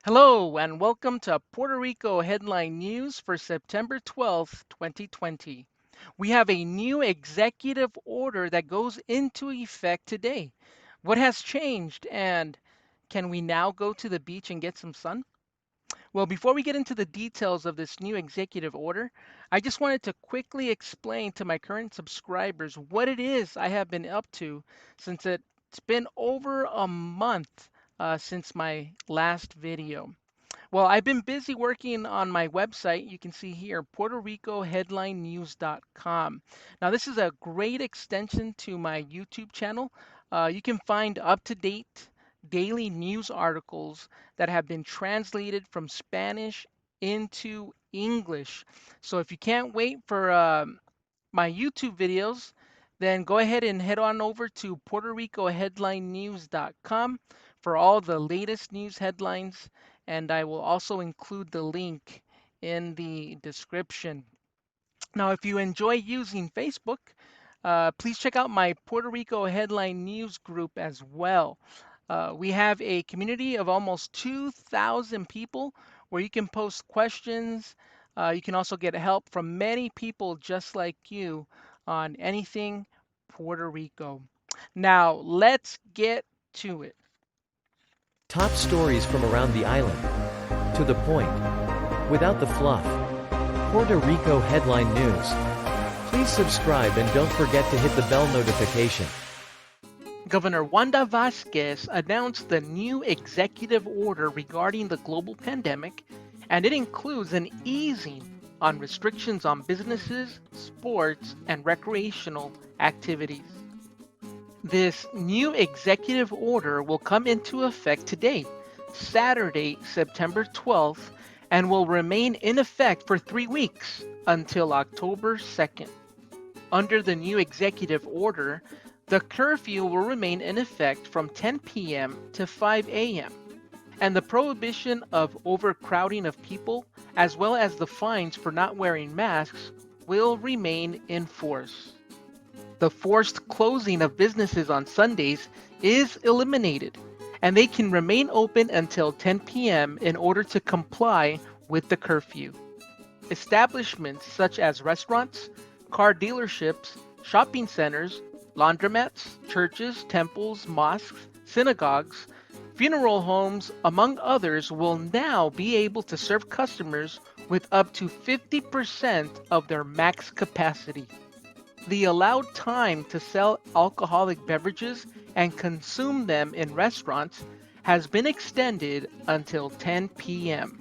Hello, and welcome to Puerto Rico Headline News for September 12th, 2020. We have a new executive order that goes into effect today. What has changed, and can we now go to the beach and get some sun? Well, before we get into the details of this new executive order, I just wanted to quickly explain to my current subscribers what it is I have been up to since it's been over a month since my last video. Well, I've been busy working on my website. You can see here, PuertoRicoHeadlineNews.com. Now, this is a great extension to my YouTube channel. You can find up-to-date daily news articles that have been translated from Spanish into English. So if you can't wait for my YouTube videos, then go ahead and head on over to PuertoRicoHeadlineNews.com for all the latest news headlines, and I will also include the link in the description. Now, if you enjoy using Facebook, please check out my Puerto Rico Headline News group as well. We have a community of almost 2,000 people where you can post questions. You can also get help from many people just like you on anything Puerto Rico. Now, let's get to it. Top stories from around the island. To the point. Without the fluff. Puerto Rico Headline News. Please subscribe and don't forget to hit the bell notification. Governor Wanda Vasquez announced the new executive order regarding the global pandemic, and it includes an easing on restrictions on businesses, sports, and recreational activities. This new executive order will come into effect today, Saturday, September 12th, and will remain in effect for 3 weeks until October 2nd. Under the new executive order, the curfew will remain in effect from 10 p.m. to 5 a.m., and the prohibition of overcrowding of people, as well as the fines for not wearing masks, will remain in force. The forced closing of businesses on Sundays is eliminated, and they can remain open until 10 p.m. in order to comply with the curfew. Establishments such as restaurants, car dealerships, shopping centers, laundromats, churches, temples, mosques, synagogues, funeral homes, among others, will now be able to serve customers with up to 50% of their max capacity. The allowed time to sell alcoholic beverages and consume them in restaurants has been extended until 10 p.m.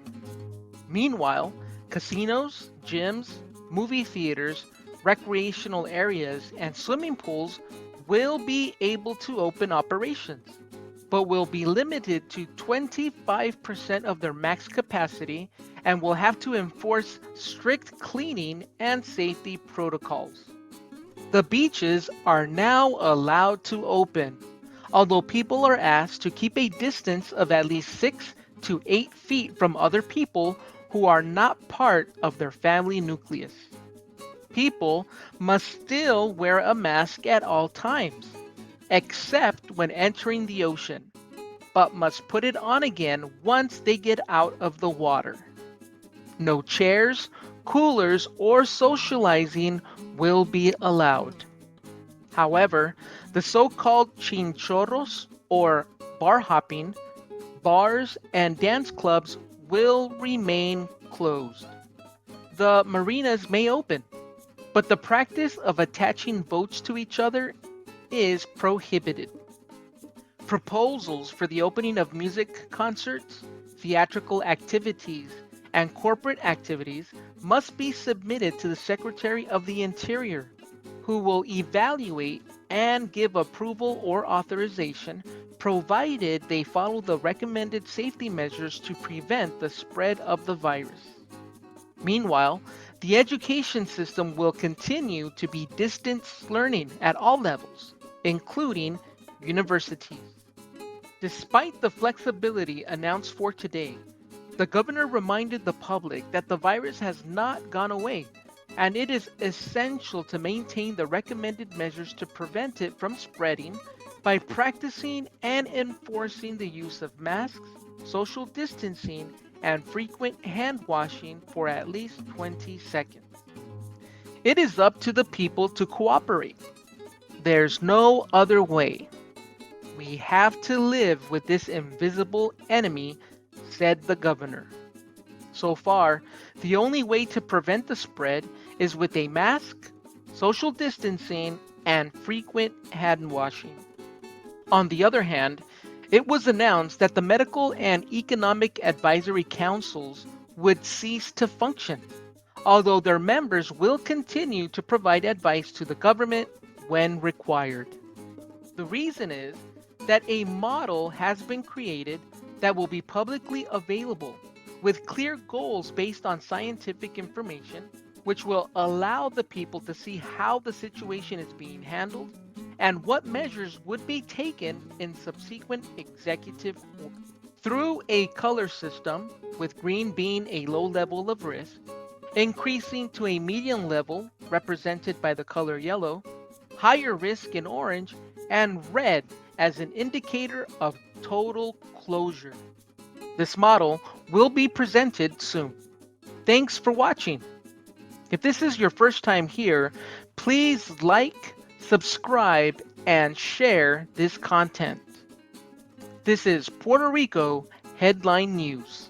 Meanwhile, casinos, gyms, movie theaters, recreational areas, and swimming pools will be able to open operations, but will be limited to 25% of their max capacity and will have to enforce strict cleaning and safety protocols. The beaches are now allowed to open, although people are asked to keep a distance of at least 6 to 8 feet from other people who are not part of their family nucleus. People must still wear a mask at all times, except when entering the ocean, but must put it on again once they get out of the water. No chairs, coolers, or socializing will be allowed. However, the so-called chinchorros, or bar hopping, bars and dance clubs will remain closed. The marinas may open, but the practice of attaching boats to each other is prohibited. Proposals for the opening of music concerts, theatrical activities, and corporate activities must be submitted to the Secretary of the Interior, who will evaluate and give approval or authorization provided they follow the recommended safety measures to prevent the spread of the virus. Meanwhile, the education system will continue to be distance learning at all levels, including universities. Despite the flexibility announced for today, the governor reminded the public that the virus has not gone away, and it is essential to maintain the recommended measures to prevent it from spreading by practicing and enforcing the use of masks, social distancing, and frequent hand washing for at least 20 seconds. It is up to the people to cooperate. There's no other way. We have to live with this invisible enemy, said the governor. So far, the only way to prevent the spread is with a mask, social distancing, and frequent hand washing. On the other hand, it was announced that the medical and economic advisory councils would cease to function, although their members will continue to provide advice to the government when required. The reason is that a model has been created that will be publicly available with clear goals based on scientific information, which will allow the people to see how the situation is being handled and what measures would be taken in subsequent executive orders. Through a color system, with green being a low level of risk, increasing to a medium level represented by the color yellow, higher risk in orange, and red as an indicator of total closure. This model will be presented soon. Thanks for watching. If this is your first time here, please like, subscribe, and share this content. This is Puerto Rico Headline News.